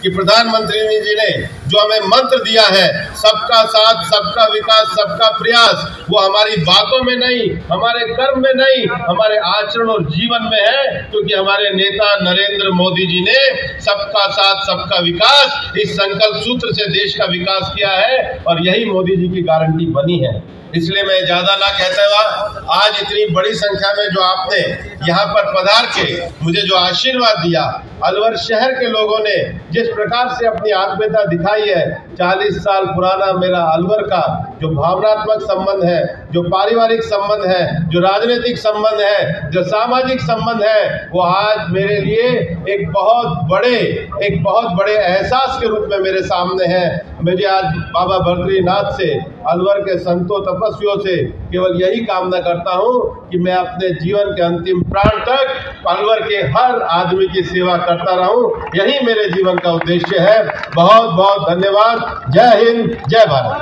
कि प्रधानमंत्री जी ने जो हमें मंत्र दिया है, सबका साथ, सबका विकास, सबका प्रयास, वो हमारी बातों में नहीं, हमारे कर्म में नहीं, हमारे आचरण और जीवन में है। क्योंकि हमारे नेता नरेंद्र मोदी जी ने सबका साथ, सबका विकास इस संकल्प सूत्र से देश का विकास किया है और यही मोदी जी की गारंटी बनी है। इसलिए मैं ज्यादा ना कहते हुए आज इतनी बड़ी संख्या में जो आपने यहाँ पर पधार के मुझे जो आशीर्वाद दिया, अलवर शहर के लोगों ने जिस प्रकार से अपनी आत्मीयता दिखाई है, 40 साल पुराना मेरा अलवर का जो भावनात्मक संबंध है, जो पारिवारिक संबंध है, जो राजनीतिक संबंध है, जो सामाजिक संबंध है, वो आज मेरे लिए एक बहुत बड़े एहसास के रूप में मेरे सामने है। मुझे आज बाबा बद्रीनाथ से, अलवर के संतों तपस्वियों से केवल यही कामना करता हूँ कि मैं अपने जीवन के अंतिम प्राण तक अलवर के हर आदमी की सेवा करता रहूं। यही मेरे जीवन का उद्देश्य है। बहुत बहुत धन्यवाद। जय हिंद, जय भारत।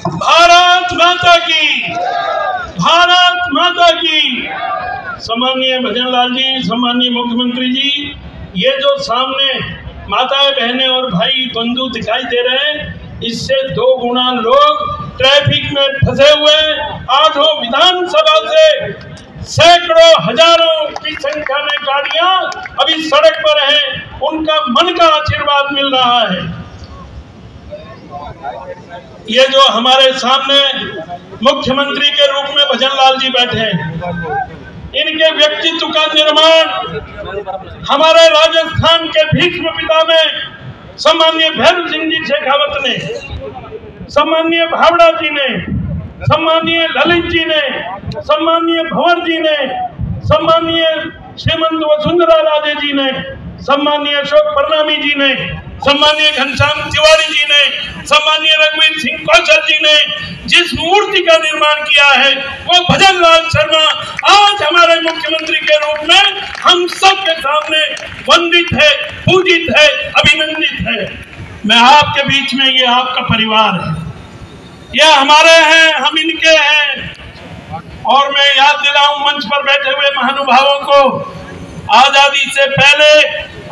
भारत माता की, भारत माता की। सम्माननीय भजन लाल जी, सम्माननीय मुख्यमंत्री जी, ये जो सामने माताएं, बहनें और भाई बंधु दिखाई दे रहे हैं, इससे 2 गुना लोग ट्रैफिक में फंसे हुए, आठों विधानसभा से सैकड़ों हजारों की संख्या में गाड़ियां अभी सड़क पर हैं, उनका मन का आशीर्वाद मिल रहा है। ये जो हमारे सामने मुख्यमंत्री के रूप में भजन लाल जी बैठे हैं, इनके व्यक्तित्व का निर्माण हमारे राजस्थान के भीष्म पितामह सम्माननीय भैरव सिंह जी शेखावत ने, सम्माननीय भावड़ा जी ने, सम्माननीय ललित जी ने, सम्माननीय भंवर जी ने, सम्माननीय श्रीमंत वसुंधरा राजे जी ने, सम्माननीय अशोक परनामी जी ने, सम्माननीय घनश्याम तिवारी जी ने, सम्माननीय रघुवीर सिंह कौशल जी ने जिस मूर्ति का निर्माण किया है, वो भजन लाल शर्मा आज हमारे मुख्यमंत्री के रूप में हम सब के सामने वंदित है, पूजित है, अभिनंदित है। मैं आपके बीच में, ये आपका परिवार है, ये हमारे हैं, हम इनके हैं। और मैं याद दिलाऊं मंच पर बैठे हुए महानुभावों को, आजादी से पहले,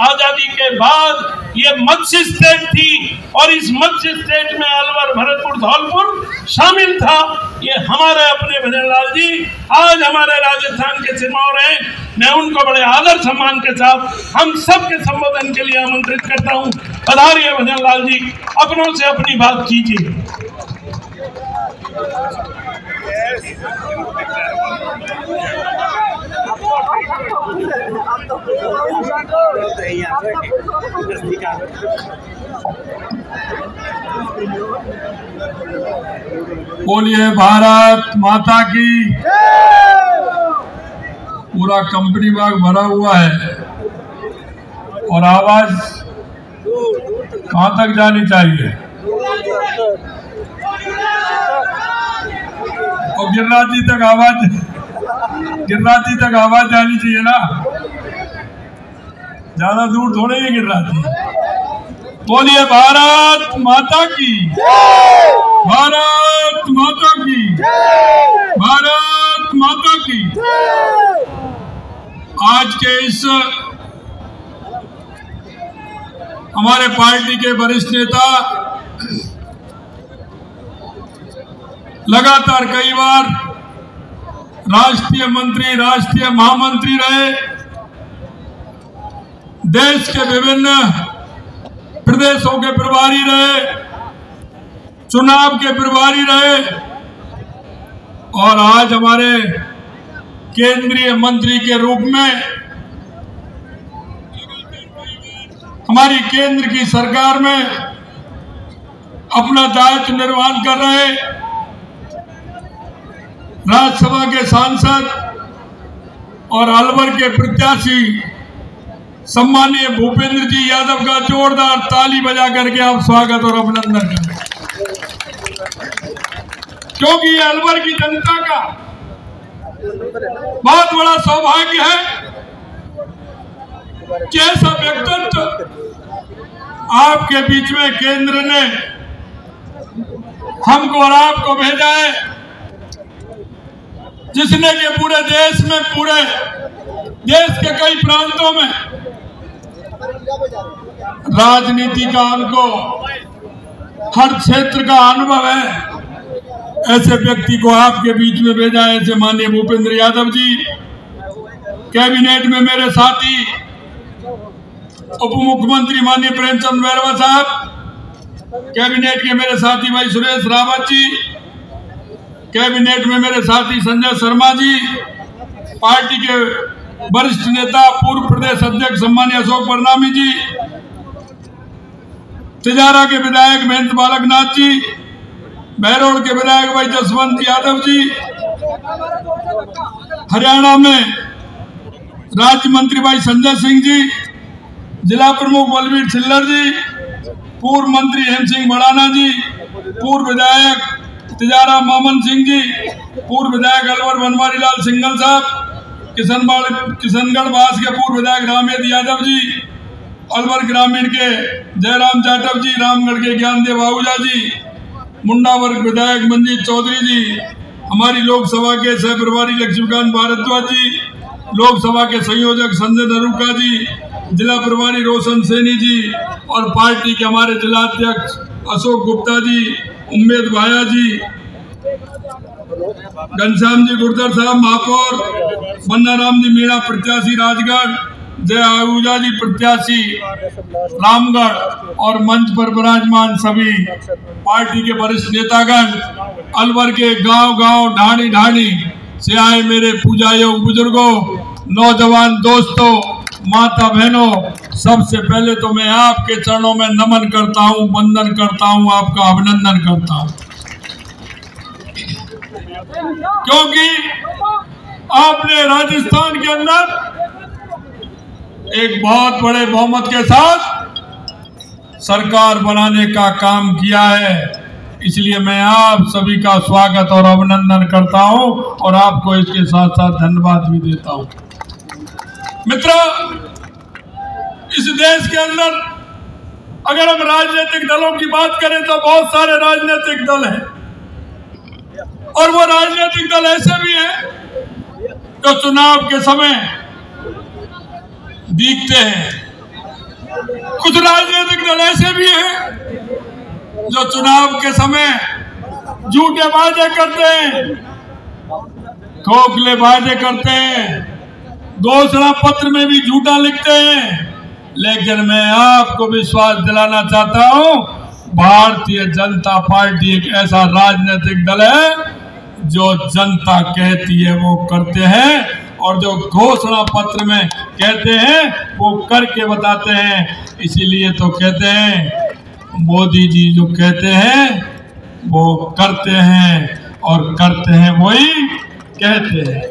आजादी के बाद ये मत्स्य स्टेट थी और इस मत्स्य स्टेट में अलवर, भरतपुर, धौलपुर शामिल था। ये हमारे अपने भजन लाल जी आज हमारे राजस्थान के सिरमौर हैं। मैं उनको बड़े आदर सम्मान के साथ हम सब के संबोधन के लिए आमंत्रित करता हूं। पधारिए भजन लाल जी, अपनों से अपनी बात कीजिए। बोलिए भारत माता की। पूरा कंपनी बाग भरा हुआ है और आवाज कहां तक जानी चाहिए? और गिरिराज जी तक आवाज जानी चाहिए ना, ज्यादा दूर थोड़े ही गिरिराज जी। बोलिए भारत माता की, भारत माता की, भारत माता की। आज के इस हमारे पार्टी के वरिष्ठ नेता लगातार कई बार राष्ट्रीय मंत्री, राष्ट्रीय महामंत्री रहे, देश के विभिन्न प्रदेशों के प्रभारी रहे, चुनाव के प्रभारी रहे और आज हमारे केंद्रीय मंत्री के रूप में हमारी केंद्र की सरकार में अपना दायित्व निर्वहन कर रहे राज्यसभा के सांसद और अलवर के प्रत्याशी सम्माननीय भूपेंद्र जी यादव का जोरदार ताली बजा करके आप स्वागत और अभिनंदन करें, क्योंकि ये अलवर की जनता का बहुत बड़ा सौभाग्य है कि ऐसा व्यक्तित्व आपके बीच में केंद्र ने हमको और आपको भेजा है, जिसने कि पूरे देश में, पूरे देश के कई प्रांतों में राजनीति का उनको हर क्षेत्र का अनुभव है, ऐसे व्यक्ति को आपके बीच में भेजा है। ऐसे माननीय भूपेंद्र यादव जी, कैबिनेट में मेरे साथी उप मुख्यमंत्री माननीय प्रेमचंद बैरवा साहब, कैबिनेट के मेरे साथी भाई सुरेश रावत जी, कैबिनेट में मेरे साथी संजय शर्मा जी, पार्टी के वरिष्ठ नेता पूर्व प्रदेश अध्यक्ष सम्मानीय अशोक परनामी जी, तिजारा के विधायक महेंद्र बालकनाथ जी, बहरोड के विधायक भाई जसवंत यादव जी, हरियाणा में राज्य मंत्री भाई संजय सिंह जी, जिला प्रमुख बलबीर छिल्लर जी, पूर्व मंत्री हेम सिंह भड़ाना जी, पूर्व विधायक तिजारा मोमन सिंह जी, पूर्व विधायक अलवर बनवारी लाल सिंघल साहब, किशनगढ़ बास के पूर्व विधायक रामेद यादव जी, अलवर ग्रामीण के जयराम जाटव जी, रामगढ़ के ज्ञानदेव आहूजा जी, मुंडा वर्ग विधायक मंजीत चौधरी जी, हमारी लोकसभा के सह प्रभारी लक्ष्मीकांत भारद्वाज जी, लोकसभा के संयोजक संजय नरूका जी, जिला प्रभारी रोशन सैनी जी और पार्टी के हमारे जिला अध्यक्ष अशोक गुप्ता जी, उम्मेद भाया जी, घनश्याम जी गुर्जर साहब महापौर, मन्नाराम जी मीणा प्रत्याशी राजगढ़, जय आहूजा जी प्रत्याशी रामगढ़ और मंच पर विराजमान सभी पार्टी के वरिष्ठ नेतागण, अलवर के गांव-गांव ढाणी ढाणी से आए मेरे पूजा योग बुजुर्गों, नौजवान दोस्तों, माता बहनों, सबसे पहले तो मैं आपके चरणों में नमन करता हूं, वंदन करता हूं, आपका अभिनंदन करता हूं, क्योंकि आपने राजस्थान के अंदर एक बहुत बड़े बहुमत के साथ सरकार बनाने का काम किया है। इसलिए मैं आप सभी का स्वागत और अभिनंदन करता हूं और आपको इसके साथ साथ धन्यवाद भी देता हूं। मित्रों, इस देश के अंदर अगर हम राजनीतिक दलों की बात करें तो बहुत सारे राजनीतिक दल हैं और वो राजनीतिक दल ऐसे भी हैं जो चुनाव के समय दिखते हैं, कुछ राजनीतिक दल ऐसे भी हैं जो चुनाव के समय झूठे वादे करते हैं, खोखले वादे करते हैं, घोषणा पत्र में भी झूठा लिखते हैं। लेकिन मैं आपको विश्वास दिलाना चाहता हूं, भारतीय जनता पार्टी एक ऐसा राजनीतिक दल है जो जनता कहती है वो करते हैं और जो घोषणा पत्र में कहते हैं वो करके बताते हैं। इसीलिए तो कहते हैं मोदी जी जो कहते हैं वो करते हैं और करते हैं वही कहते हैं।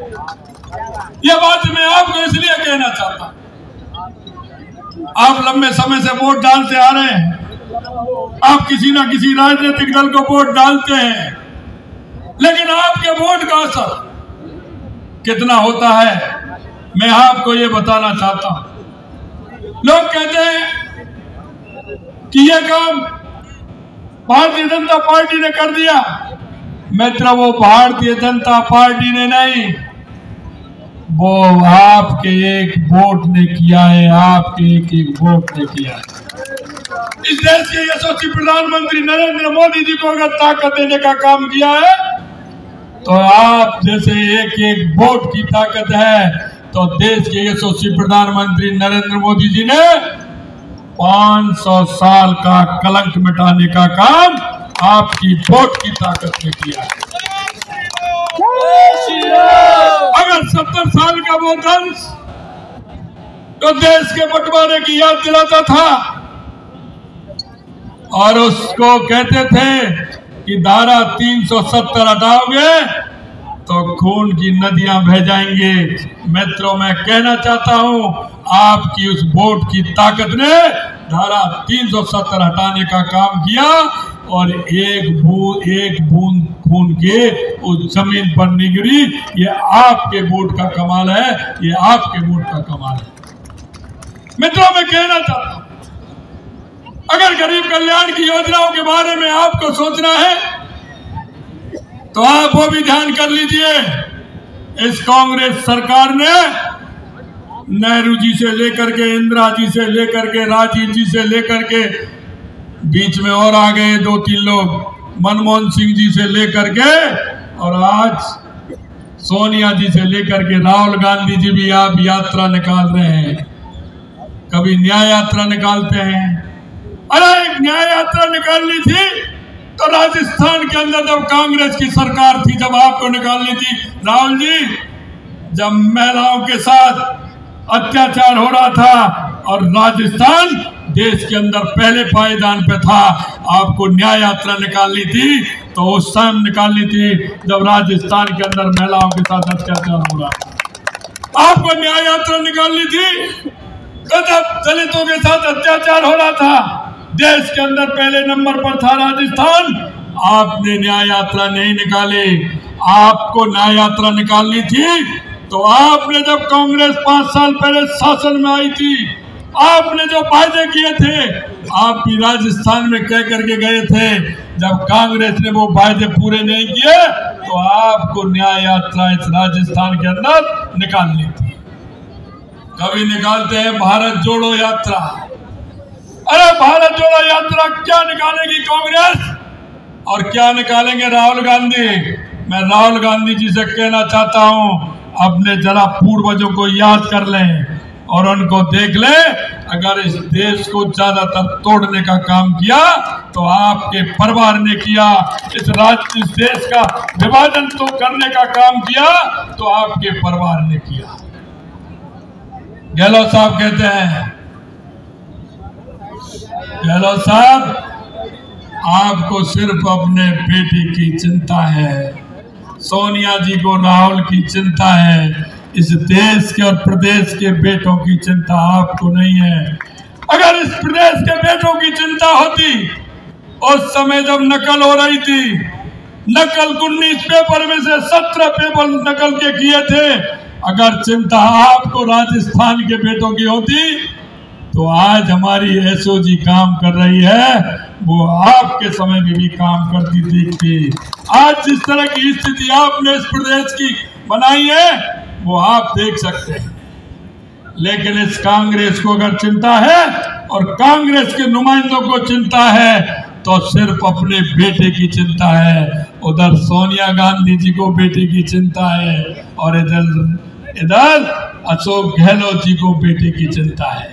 यह बात मैं आपको इसलिए कहना चाहता हूं, आप लंबे समय से वोट डालते आ रहे हैं, आप किसी ना किसी राजनीतिक दल को वोट डालते हैं, लेकिन आपके वोट का असर कितना होता है मैं आपको ये बताना चाहता हूं। लोग कहते हैं कि ये काम भारतीय जनता पार्टी ने कर दिया। मित्र, वो भारतीय जनता पार्टी ने नहीं, वो आपके एक वोट ने किया है, आपके एक वोट ने किया है। इस देश के यशस्वी प्रधानमंत्री नरेंद्र मोदी जी को अगर ताकत देने का काम किया है तो आप जैसे एक वोट की ताकत है, तो देश के यशस्वी प्रधानमंत्री नरेंद्र मोदी जी ने 500 साल का कलंक मिटाने का काम आपकी वोट की ताकत से किया है। अगर 70 साल का वो दंश तो देश के बंटवारे की याद दिलाता था और उसको कहते थे कि धारा 370 हटाओगे तो खून की नदियां बह जाएंगे। मित्रों, मैं कहना चाहता हूं आपकी उस वोट की ताकत ने धारा 370 हटाने का काम किया और एक बूंद खून के उस जमीन पर निगरी। ये आपके वोट का कमाल है, ये आपके वोट का कमाल है। मित्रों, मैं कहना चाहता हूं अगर गरीब कल्याण की योजनाओं के बारे में आपको सोचना है तो आप वो भी ध्यान कर लीजिए। इस कांग्रेस सरकार ने नेहरू जी से लेकर के, इंदिरा जी से लेकर के, राजीव जी से लेकर के, बीच में और आ गए 2-3 लोग, मनमोहन सिंह जी से लेकर के, और आज सोनिया जी से लेकर के राहुल गांधी जी भी आप यात्रा निकाल रहे हैं। कभी न्याय यात्रा निकालते हैं। अरे न्याय यात्रा निकालनी थी तो राजस्थान के अंदर जब कांग्रेस की सरकार थी, जब आपको निकालनी थी राहुल जी, जब महिलाओं के साथ अत्याचार हो रहा था और राजस्थान देश के अंदर पहले पायदान पे था, आपको न्याय यात्रा निकालनी थी तो उस टाइम निकालनी थी जब राजस्थान के अंदर महिलाओं के साथ अत्याचार हो रहा था। आपको न्याय यात्रा निकालनी थी जब दलितों के साथ अत्याचार हो रहा था, देश के अंदर पहले नंबर पर था राजस्थान। आपने न्याय यात्रा नहीं निकाली। आपको न्याय यात्रा निकालनी थी तो आपने जब कांग्रेस 5 साल पहले शासन में आई थी, आपने जो वायदे किए थे, आप भी राजस्थान में कह करके गए थे, जब कांग्रेस ने वो वायदे पूरे नहीं किए तो आपको न्याय यात्रा इस राजस्थान के अंदर निकालनी थी। कभी निकालते हैं भारत जोड़ो यात्रा। अरे भारत जोड़ो यात्रा क्या निकालेगी कांग्रेस और क्या निकालेंगे राहुल गांधी? मैं राहुल गांधी जी से कहना चाहता हूं, अपने जरा पूर्वजों को याद कर लें और उनको देख लें। अगर इस देश को ज्यादातर तोड़ने का काम किया तो आपके परिवार ने किया। इस देश का विभाजन तो करने का काम किया तो आपके परिवार ने किया। गहलोत साहब कहते हैं, गहलोत साहब आपको सिर्फ अपने बेटे की चिंता है, सोनिया जी को राहुल की चिंता है, इस देश के और प्रदेश के बेटों की चिंता आपको नहीं है। अगर इस प्रदेश के बेटों की चिंता होती, उस समय जब नकल हो रही थी, नकल 19 पेपर में से 17 पेपर नकल के किए थे, अगर चिंता आपको राजस्थान के बेटों की होती तो आज हमारी एसओजी काम कर रही है, वो आपके समय में भी काम करती थी। आज जिस तरह की स्थिति आपने इस प्रदेश की बनाई है वो आप देख सकते हैं। लेकिन इस कांग्रेस को अगर चिंता है और कांग्रेस के नुमाइंदों को चिंता है तो सिर्फ अपने बेटे की चिंता है। उधर सोनिया गांधी जी को बेटे की चिंता है और इधर अशोक गहलोत जी को बेटे की चिंता है।